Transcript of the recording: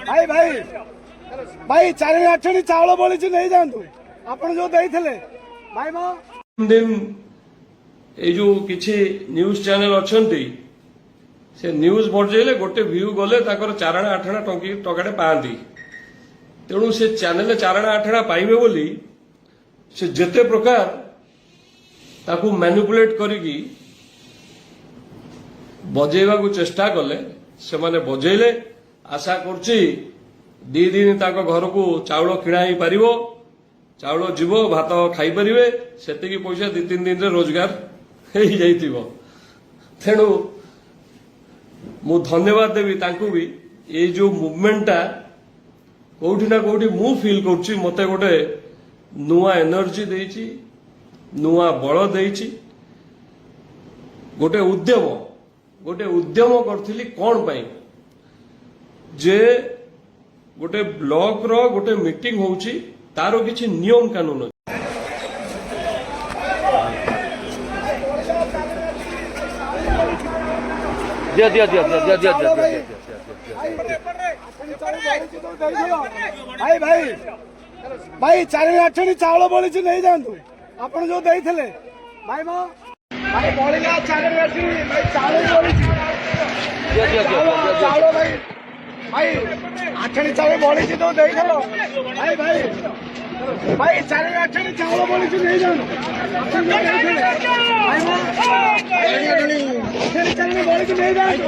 भाई भाई भाई 4 चाउल बोली नहीं जातु आप जो भाई मो दिन ये जो किसी न्यूज चैनल अच्छा से न्यूज बजेले गोटे व्यू गले चारणा आठणा टंकाटे पाती तेणु से चैनल चारणा आठणा पाइबे बोली से जेते प्रकार ताकू मैनिपुलेट करिकी बजेवा को चेष्टा कले से माने बजेले आशा करछि 2 दिन ताको घर को चाउल किणा ही पारिबो चाउल जीव भात खाई परिवे सेतिकी पैसा 2-3 दिन रे रोजगार हो जाइतिबो तेणु मु धन्यवाद देवी तांकू भी ये जो मूवमेंटा कोठी ना कोठी मु फील करछि मते गोटे नुआ एनर्जी देइछि नुआ बल देइछि गोटे उद्यम करथिली कोन पई जे गोटे ब्लॉक रो गोटे मीटिंग होउछि तारो किछि नियम कानून अछि। भाई भाई भाई 4 चाउल बोली नहीं जातु आप जो भाई मो भाई बोलिला 4 भाई चाउल भाई भाई 8 चाउल बोली तो भाई भाई भाई 4 चाउल बोली नहीं जातु भाई मो 8 चाउल बोली नहीं जातु